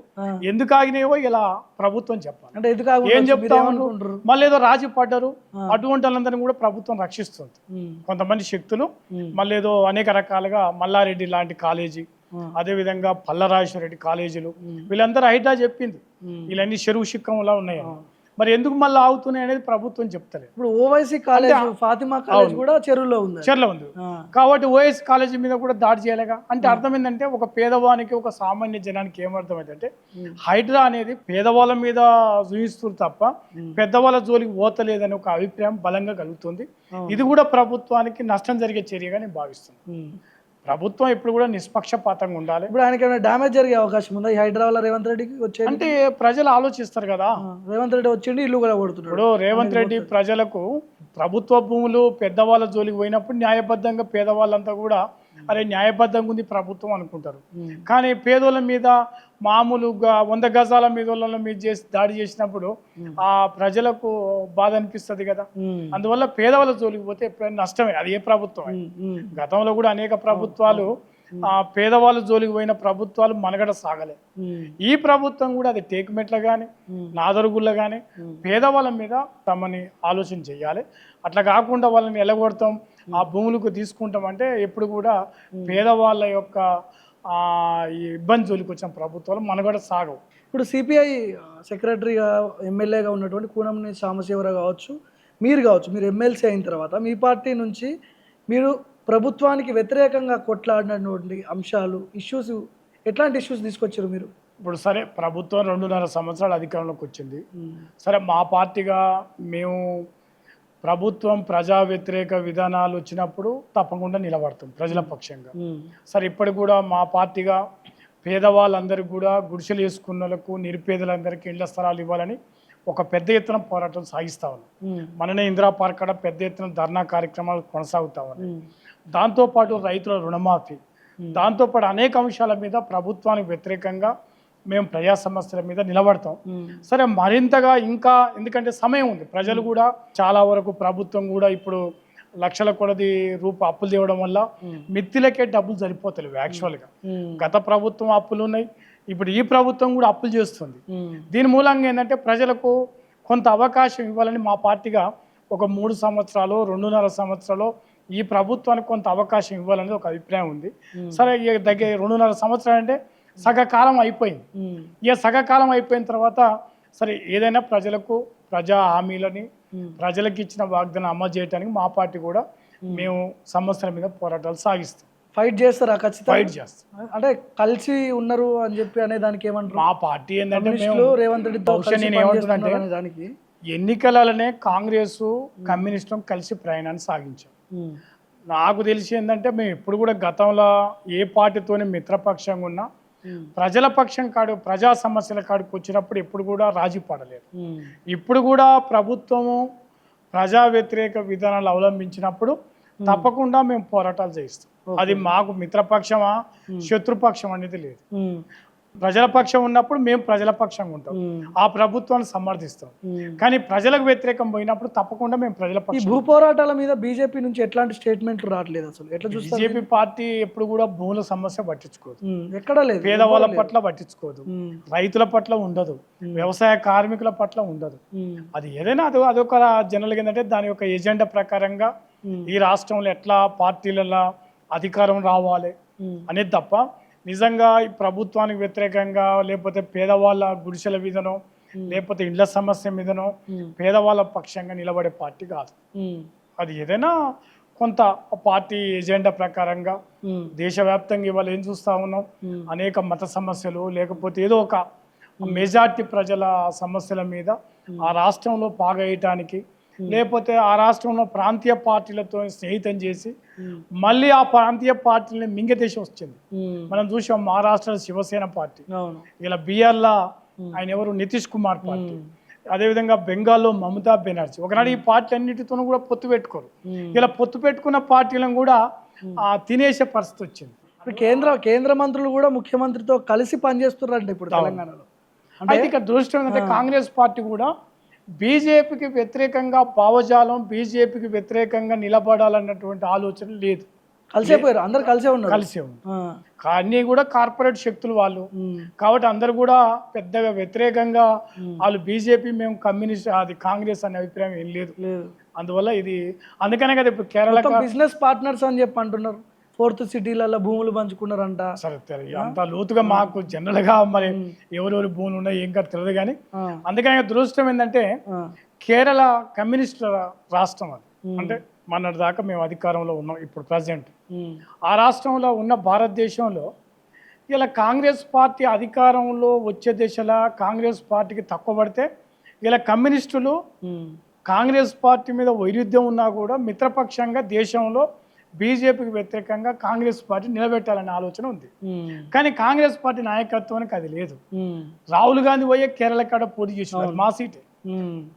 ఎందుకు ఆగినాయో ఇలా ప్రభుత్వం చెప్పాలి.
అంటే
ఏం చెప్తా ఉన్నారు, మళ్ళీ ఏదో రాజీ పడ్డారు. అటువంటి వాళ్ళందరినీ కూడా ప్రభుత్వం రక్షిస్తుంది. కొంతమంది శక్తులు మళ్ళీ ఏదో అనేక రకాలుగా మల్లారెడ్డి లాంటి కాలేజీ, అదేవిధంగా పల్లరాజేశ్వర రెడ్డి కాలేజీలు, వీళ్ళందరూ హైడ్రా చెప్పింది వీళ్ళన్నీ చెరువు శిక్కంలా ఉన్నాయి. మరి ఎందుకు మళ్ళీ ఆగుతున్నాయి అనేది ప్రభుత్వం చెప్తలేదు.
ఇప్పుడు ఓవైసీ కాలేజ్ ఫాతిమా కాలేజ్ కూడా చెరువులో ఉంది.
చెర్ల ఉంది కాబట్టి ఓఎస్ కాలేజీ మీద కూడా దాడి చేయలేగా. అంటే అర్థం ఏంటంటే ఒక పేదవానికి ఒక సామాన్య జనానికి ఏమర్థమైందంటే హైడ్రా అనేది పేదవాళ్ళ మీద చూయిస్తుంది తప్ప పెద్దవాళ్ళ జోలికి పోతలేదని ఒక అభిప్రాయం బలంగా కలుగుతుంది. ఇది కూడా ప్రభుత్వానికి నష్టం జరిగే చర్యగా నేను భావిస్తున్నాను. ప్రభుత్వం ఇప్పుడు కూడా నిష్పక్షపాతంగా ఉండాలి.
ఇప్పుడు ఆయనకి ఏమైనా డ్యామేజ్ జరిగే అవకాశం ఉందా ఈ హైడ్రా వల్ల? రేవంత్ రెడ్డికి వచ్చే
అంటే ప్రజలు ఆలోచిస్తారు కదా.
రేవంత్ రెడ్డి వచ్చిండి ఇల్లు కూడా కొడుతున్నాడు.
ఇప్పుడు రేవంత్ రెడ్డి ప్రజలకు ప్రభుత్వ భూములు పెద్దవాళ్ళ జోలికి పోయినప్పుడు న్యాయబద్ధంగా పేదవాళ్ళంతా కూడా అరే న్యాయబద్ధంగా ఉంది ప్రభుత్వం అనుకుంటారు. కానీ పేదోళ్ళ మీద మామూలుగా 100 గజాల మీద చేసి దాడి చేసినప్పుడు ఆ ప్రజలకు బాధ అనిపిస్తుంది కదా. అందువల్ల పేదవాళ్ళ జోలికి పోతే ఎప్పుడైనా నష్టమే, అది ఏ ప్రభుత్వం. గతంలో కూడా అనేక ప్రభుత్వాలు పేదవాళ్ళ జోలికి పోయిన ప్రభుత్వాలు మనగడ సాగలే. ఈ ప్రభుత్వం కూడా అది టేకుమెట్ల కానీ నాదరుగుళ్ళ కానీ పేదవాళ్ళ మీద తమని ఆలోచన చేయాలి. అట్లా కాకుండా వాళ్ళని ఎలగొడతాం ఆ భూములకు తీసుకుంటాం అంటే ఎప్పుడు కూడా పేదవాళ్ళ యొక్క ఈ ఇబ్బంది జోలికి వచ్చిన ప్రభుత్వాలు మనగడ సాగవు.
ఇప్పుడు సిపిఐ సెక్రటరీగా ఎమ్మెల్యేగా ఉన్నటువంటి కూనంనేని సాంబశివరావు కావచ్చు, మీరు కావచ్చు, మీరు ఎమ్మెల్సీ అయిన తర్వాత మీ పార్టీ నుంచి మీరు ప్రభుత్వానికి వ్యతిరేకంగా కొట్లాడినటువంటి అంశాలు, ఇష్యూస్, ఎట్లాంటి ఇష్యూస్ తీసుకొచ్చారు మీరు?
ఇప్పుడు సరే ప్రభుత్వం 2.5 సంవత్సరాలు అధికారంలోకి వచ్చింది. సరే మా పార్టీగా మేము ప్రభుత్వం ప్రజా వ్యతిరేక విధానాలు వచ్చినప్పుడు తప్పకుండా నిలబడతాం ప్రజల పక్షంగా. సరే ఇప్పటికి కూడా మా పార్టీగా పేదవాళ్ళందరికీ కూడా గుడిసెలు వేసుకున్న వాళ్ళకు నిరుపేదలందరికీ ఇళ్ల స్థలాలు ఇవ్వాలని ఒక పెద్ద ఎత్తున పోరాటం సాగిస్తా ఉన్నాం. మననే ఇందిరా పార్క్ కాడ పెద్ద ఎత్తున ధర్నా కార్యక్రమాలు కొనసాగుతా ఉన్నాయి. దాంతోపాటు రైతుల రుణమాఫీ, దాంతోపాటు అనేక అంశాల మీద ప్రభుత్వానికి వ్యతిరేకంగా మేము ప్రజా సమస్యల మీద నిలబడతాం. సరే మరింతగా ఇంకా ఎందుకంటే సమయం ఉంది. ప్రజలు కూడా చాలా వరకు ప్రభుత్వం కూడా ఇప్పుడు లక్షల కొలది అప్పులు తేవడం వల్ల మిత్తిలకే డబ్బులు సరిపోతలేవు. యాక్చువల్గా గత ప్రభుత్వం అప్పులు ఉన్నాయి, ఇప్పుడు ఈ ప్రభుత్వం కూడా అప్పులు చేస్తుంది. దీని మూలంగా ఏంటంటే ప్రజలకు కొంత అవకాశం ఇవ్వాలని మా పార్టీగా ఒక 3 సంవత్సరాలు 2.5 సంవత్సరాలు ఈ ప్రభుత్వానికి కొంత అవకాశం ఇవ్వాలనేది ఒక అభిప్రాయం ఉంది. సరే దగ్గర 2.5 సంవత్సరాలు అంటే సగకాలం అయిపోయింది. ఇక సగకాలం అయిపోయిన తర్వాత సరే ఏదైనా ప్రజలకు ప్రజా హామీలని ప్రజలకు ఇచ్చిన వాగ్దానం అమలు చేయడానికి మా పార్టీ కూడా మేము సమస్యల మీద పోరాటాలు సాగిస్తాం.
ఫైట్ చేస్తారా? ఖచ్చితంగా
ఫైట్ చేస్తాం.
అంటే కలిసి ఉన్నారు అని చెప్పి అనే దానికి ఏమంటారు?
మా పార్టీ ఏంటంటే
రేవంత్ రెడ్డి దానికి
ఎన్నికలనే కాంగ్రెస్ కమ్యూనిస్టు కలిసి ప్రయాణాన్ని సాగించాం. నాకు తెలిసి ఏంటంటే మేము ఎప్పుడు కూడా గతంలో ఏ పార్టీతోనే మిత్రపక్షంగా ఉన్నా ప్రజల పక్షం కాడు ప్రజా సమస్యల కాడికి వచ్చినప్పుడు ఎప్పుడు కూడా రాజీ పడలేదు. ఇప్పుడు కూడా ప్రభుత్వము ప్రజా వ్యతిరేక విధానాలు అవలంబించినప్పుడు తప్పకుండా మేము పోరాటాలు చేయిస్తాం. అది మాకు మిత్రపక్షమా శత్రుపక్షం అనేది లేదు. ప్రజల పక్షం ఉన్నప్పుడు మేము ప్రజల పక్షంగా ఉంటాం, ఆ ప్రభుత్వాన్ని సమర్థిస్తాం. కానీ ప్రజలకు వ్యతిరేకం పోయినప్పుడు తప్పకుండా మేము ప్రజల పక్షం.
భూ పోరాటాల మీద బీజేపీ నుంచి ఎట్లాంటి స్టేట్మెంట్లు రావట్లేదు అసలు. ఎట్లా చూస్తారు?
బీజేపీ పార్టీ ఎప్పుడు కూడా భూముల సమస్య పట్టించుకోదు,
ఎక్కడ లేదు.
పేదవాళ్ళ పట్ల పట్టించుకోదు, రైతుల పట్ల ఉండదు, వ్యవసాయ కార్మికుల పట్ల ఉండదు. అది ఏదైనా అదొక జనరల్గా ఏంటంటే దాని యొక్క ఎజెండా ప్రకారంగా ఈ రాష్ట్రంలో ఎట్లా పార్టీలలో అధికారం రావాలి అనేది తప్ప నిజంగా ఈ ప్రభుత్వానికి వ్యతిరేకంగా లేకపోతే పేదవాళ్ళ గుడిసెల మీదనో లేకపోతే ఇండ్ల సమస్య మీదనో పేదవాళ్ళ పక్షంగా నిలబడే పార్టీ కాదు. అది ఏదైనా కొంత పార్టీ ఎజెండా ప్రకారంగా దేశవ్యాప్తంగా ఇవాళ ఏం చూస్తా ఉన్నాం, అనేక మత సమస్యలు లేకపోతే ఏదో ఒక మెజార్టీ ప్రజల సమస్యల మీద ఆ రాష్ట్రంలో పాగేయటానికి లేకపోతే ఆ రాష్ట్రంలో ప్రాంతీయ పార్టీలతో స్నేహితం చేసి మళ్ళీ ఆ ప్రాంతీయ పార్టీలని మింగదేశి వచ్చింది. మనం చూసాం మహారాష్ట్రలో శివసేన పార్టీ, ఇలా బీహార్లో ఆయన ఎవరు నితీష్ కుమార్ పార్టీ, అదేవిధంగా బెంగాల్లో మమతా బెనర్జీ. ఒకనాడు ఈ పార్టీ అన్నిటితోనూ కూడా పొత్తు పెట్టుకోరు, ఇలా పొత్తు పెట్టుకున్న పార్టీలను కూడా తినేసే పరిస్థితి వచ్చింది.
కేంద్ర మంత్రులు కూడా ముఖ్యమంత్రితో కలిసి పనిచేస్తున్నారంటే ఇప్పుడు తెలంగాణలో.
అయితే ఇక దృష్టి ఏంటంటే కాంగ్రెస్ పార్టీ కూడా బీజేపీకి వ్యతిరేకంగా భావజాలం, బీజేపీకి వ్యతిరేకంగా నిలబడాలన్నటువంటి ఆలోచన లేదు.
కలిసిపోయారు, అందరు కలిసే ఉన్నారు.
అన్నీ కూడా కార్పొరేట్ శక్తులు వాళ్ళు కాబట్టి అందరు కూడా పెద్దగా వ్యతిరేకంగా వాళ్ళు బీజేపీ మేము కమ్యూనిస్ట్ అది కాంగ్రెస్ అనే అభిప్రాయం ఏం లేదు. అందువల్ల ఇది అందుకనే కదా ఇప్పుడు కేరళ
బిజినెస్ పార్ట్నర్స్ అని చెప్పి అంటున్నారు. 4th సిటీలలో భూములు పంచుకున్నారంట.
సరే అంత లోతుగా మాకు జనరల్ గా మరి ఎవరెవరు భూములు ఉన్నాయి ఏం కాదు తెలియదు కానీ అందుకని దురదృష్టం ఏంటంటే కేరళ కమ్యూనిస్ట్ రాష్ట్రం అది. అంటే మొన్నటి దాకా మేము అధికారంలో ఉన్నాం ఇప్పుడు ప్రజెంట్. ఆ రాష్ట్రంలో ఉన్న భారతదేశంలో ఇలా కాంగ్రెస్ పార్టీ అధికారంలో వచ్చే దిశలా కాంగ్రెస్ పార్టీకి తక్కువ పడితే ఇలా కమ్యూనిస్టులు కాంగ్రెస్ పార్టీ మీద వైరుధ్యం ఉన్నా కూడా మిత్రపక్షంగా దేశంలో బీజేపీకి వ్యతిరేకంగా కాంగ్రెస్ పార్టీ నిలబెట్టాలనే ఆలోచన ఉంది. కానీ కాంగ్రెస్ పార్టీ నాయకత్వానికి అది లేదు. రాహుల్ గాంధీ పోయే కేరళ కాడ పోటీ చేసినారు, మా సీటే.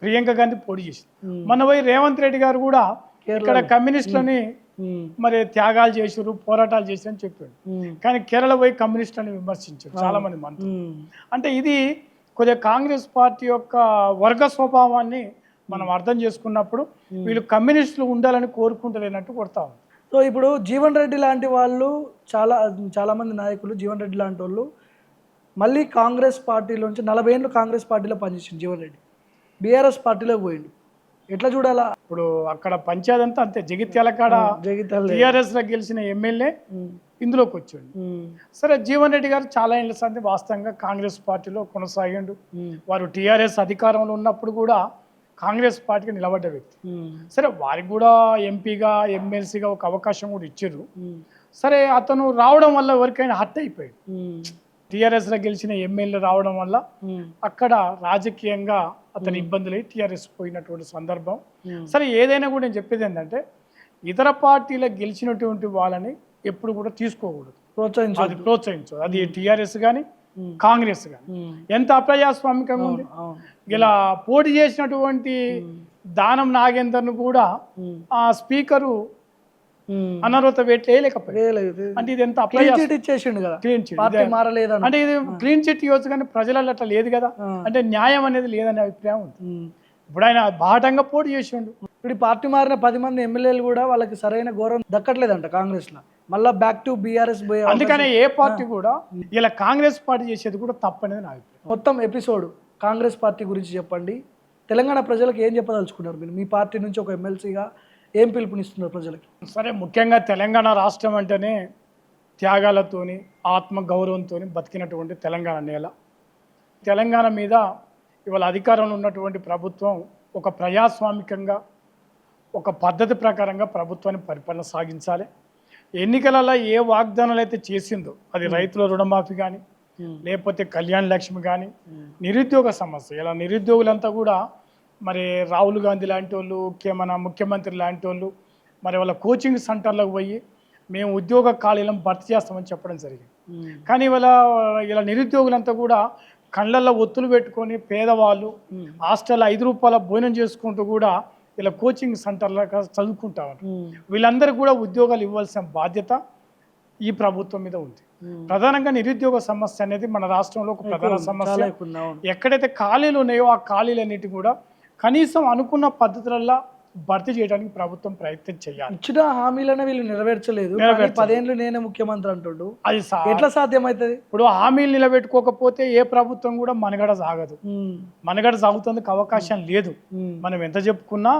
ప్రియాంక గాంధీ పోటీ చేసింది. మొన్న పోయి రేవంత్ రెడ్డి గారు కూడా ఇక్కడ కమ్యూనిస్టులని మరి త్యాగాలు చేసారు, పోరాటాలు చేశారని చెప్పాడు. కానీ కేరళ పోయి కమ్యూనిస్టులని విమర్శించారు చాలా మంది మంత్రులు. అంటే ఇది కొద్దిగా కాంగ్రెస్ పార్టీ యొక్క వర్గ స్వభావాన్ని మనం అర్థం చేసుకున్నప్పుడు వీళ్ళు కమ్యూనిస్టులు ఉండాలని కోరుకుంటలేనట్టు కొడతాం.
సో ఇప్పుడు జీవన్ రెడ్డి లాంటి వాళ్ళు చాలా మంది నాయకులు, జీవన్ రెడ్డి లాంటి వాళ్ళు మళ్ళీ కాంగ్రెస్ పార్టీలోంచి 40 ఏళ్ళు కాంగ్రెస్ పార్టీలో పనిచేసింది జీవన్ రెడ్డి, బీఆర్ఎస్ పార్టీలోకి పోయిండు. ఎట్లా చూడాలా?
ఇప్పుడు అక్కడ పంచాయతీ అంతా అంతే. జగిత్యాల కాడ టీఆర్ఎస్ లో గెలిచిన ఎమ్మెల్యే ఇందులోకి వచ్చాడు. సరే జీవన్ రెడ్డి గారు చాలా ఏళ్ళ సంది వాస్తవంగా కాంగ్రెస్ పార్టీలో కొనసాగిండు. వారు టీఆర్ఎస్ అధికారంలో ఉన్నప్పుడు కూడా కాంగ్రెస్ పార్టీకి నిలబడ్డ వ్యక్తి. సరే వారికి కూడా ఎంపీగా ఎమ్మెల్సీగా ఒక అవకాశం కూడా ఇచ్చారు. సరే అతను రావడం వల్ల ఎవరికైనా హర్ట్ అయిపోయాడు. టీఆర్ఎస్ లో గెలిచిన ఎమ్మెల్యే రావడం వల్ల అక్కడ రాజకీయంగా అతని ఇబ్బందులు టీఆర్ఎస్ పోయినటువంటి సందర్భం. సరే ఏదైనా కూడా నేను చెప్పేది ఏంటంటే ఇతర పార్టీలో గెలిచినటువంటి వాళ్ళని ఎప్పుడు కూడా తీసుకోకూడదు, ప్రోత్సహించదు. అది టీఆర్ఎస్ కానీ కాంగ్రెస్ కానీ ఎంత అప్రజాస్వామికంగా ఉంది. ఇలా పోటీ చేసినటువంటి దానం నాగేందర్ను కూడా ఆ స్పీకరు అనర్హత వేయలేకపోయాడు. అంటే ఇది ఎంత
ఇచ్చేసిండు కదా,
క్లీన్ చిట్. అంటే ఇది క్లీన్ చిట్ ఇవ్వచ్చు కానీ ప్రజలలో అట్లా లేదు కదా. అంటే న్యాయం అనేది లేదనే అభిప్రాయం ఉంది. ఇప్పుడు ఆయన బాటంగా పోటీ చేసిండు.
ఇప్పుడు పార్టీ మారిన 10 మంది ఎమ్మెల్యేలు కూడా వాళ్ళకి సరైన గౌరవం దక్కట్లేదంట కాంగ్రెస్ లో, మళ్ళీ బ్యాక్ టు బీఆర్ఎస్ పోయే.
అందుకనే ఏ పార్టీ కూడా ఇలా కాంగ్రెస్ పార్టీ చేసేది కూడా తప్పనేది నా అభిప్రాయం.
మొత్తం ఎపిసోడ్ కాంగ్రెస్ పార్టీ గురించి చెప్పండి. తెలంగాణ ప్రజలకు ఏం చెప్పదలుచుకున్నారు మీరు? మీ పార్టీ నుంచి ఒక ఎమ్మెల్సీగా ఏం పిలుపునిస్తున్నారు ప్రజలకి?
సరే ముఖ్యంగా తెలంగాణ రాష్ట్రం అంటేనే త్యాగాలతోని ఆత్మగౌరవంతో బతికినటువంటి తెలంగాణ నేల. తెలంగాణ మీద ఇవాళ అధికారంలో ఉన్నటువంటి ప్రభుత్వం ఒక ప్రజాస్వామికంగా ఒక పద్ధతి ప్రకారంగా ప్రభుత్వాన్ని పరిపాలన సాగించాలి. ఎన్నికలలో ఏ వాగ్దానాలు అయితే చేసిందో అది రైతుల రుణమాఫీ కానీ లేకపోతే కళ్యాణ లక్ష్మి కానీ నిరుద్యోగ సమస్య. ఇలా నిరుద్యోగులంతా కూడా మరి రాహుల్ గాంధీ లాంటి వాళ్ళు, మన ముఖ్యమంత్రి లాంటి వాళ్ళు మరి వాళ్ళ కోచింగ్ సెంటర్లకు పోయి మేము ఉద్యోగ ఖాళీలను భర్తీ చేస్తామని చెప్పడం జరిగింది. కానీ ఇలా నిరుద్యోగులంతా కూడా కళ్ళల్లో ఒత్తులు పెట్టుకొని పేదవాళ్ళు హాస్టల్ 5 రూపాయల భోజనం చేసుకుంటూ కూడా ఇలా కోచింగ్ సెంటర్లకు చదువుకుంటా ఉంటారు. వీళ్ళందరూ కూడా ఉద్యోగాలు ఇవ్వాల్సిన బాధ్యత ఈ ప్రభుత్వం మీద ఉంది. ప్రధానంగా నిరుద్యోగ సమస్య అనేది మన రాష్ట్రంలో ఒక ప్రధాన సమస్య. ఎక్కడైతే ఖాళీలు ఉన్నాయో ఆ ఖాళీలన్నిటి కూడా కనీసం అనుకున్న పద్ధతులలో భర్తీ చేయడానికి ప్రభుత్వం ప్రయత్నం చేయాలి.
ఇచ్చిన హామీలను వీళ్ళు నెరవేర్చలేదు. 10 ఏళ్ళు నేనే ముఖ్యమంత్రి అంటుండు, అది ఎట్లా సాధ్యమవుతుంది?
ఇప్పుడు హామీలు నిలబెట్టుకోకపోతే ఏ ప్రభుత్వం కూడా మనగడ సాగదు. మనగడ సాగుతుందికి అవకాశం లేదు. మనం ఎంత చెప్పుకున్నా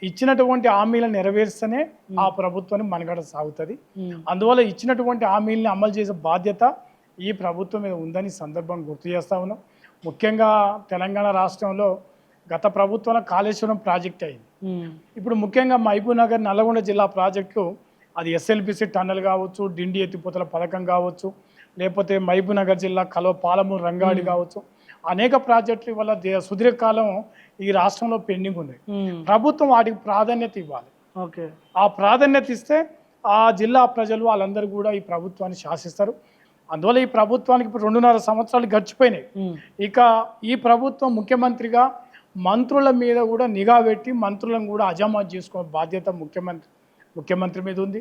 ఇచ్చినటువంటి హామీలను నెరవేర్స్తేనే ఆ ప్రభుత్వాన్ని మనగడ సాగుతుంది. అందువల్ల ఇచ్చినటువంటి హామీలను అమలు చేసే బాధ్యత ఈ ప్రభుత్వం మీద ఉందని సందర్భం గుర్తు చేస్తా ఉన్నాం. ముఖ్యంగా తెలంగాణ రాష్ట్రంలో గత ప్రభుత్వంలో కాళేశ్వరం ప్రాజెక్ట్ అయింది. ఇప్పుడు ముఖ్యంగా మహబూబ్ నగర్ నల్గొండ జిల్లా ప్రాజెక్టు అది ఎస్ఎల్బిసి టన్నల్ కావచ్చు, డిండి ఎత్తిపోతల పథకం కావచ్చు, లేకపోతే మహబూబ్ నగర్ జిల్లా పాలమూరు రంగాడి కావచ్చు, అనేక ప్రాజెక్టులు ఇవాళ సుదీర్ఘకాలం ఈ రాష్ట్రంలో పెండింగ్ ఉన్నాయి. ప్రభుత్వం వాటికి ప్రాధాన్యత ఇవ్వాలి. ఆ ప్రాధాన్యత ఇస్తే ఆ జిల్లా ప్రజలు వాళ్ళందరూ కూడా ఈ ప్రభుత్వాన్ని శాసిస్తారు. అందువల్ల ఈ ప్రభుత్వానికి ఇప్పుడు 2.5 సంవత్సరాలు గడిచిపోయినాయి. ఇక ఈ ప్రభుత్వం ముఖ్యమంత్రిగా మంత్రుల మీద కూడా నిఘా పెట్టి మంత్రులను కూడా అజామాత్ చేసుకో బాధ్యత ముఖ్యమంత్రి మీద ఉంది.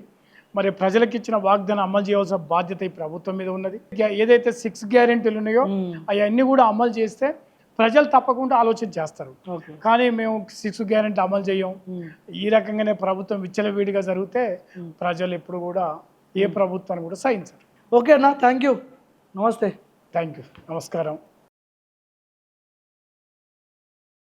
మరి ప్రజలకు ఇచ్చిన వాగ్దానం అమలు చేయాల్సిన బాధ్యత ఈ ప్రభుత్వం మీద ఉన్నది. ఏదైతే 6 గ్యారెంటీలు ఉన్నాయో అవన్నీ కూడా అమలు చేస్తే ప్రజలు తప్పకుండా ఆలోచన చేస్తారు. కానీ మేము 6 గ్యారెంటీ అమలు చేయం, ఈ రకంగానే ప్రభుత్వం విచ్చలవిడిగా జరిగితే ప్రజలు ఎప్పుడు కూడా ఏ ప్రభుత్వాన్ని కూడా సహించరు.
ఓకే అన్న, థ్యాంక్ యూ, నమస్తే.
థ్యాంక్ యూ, నమస్కారం.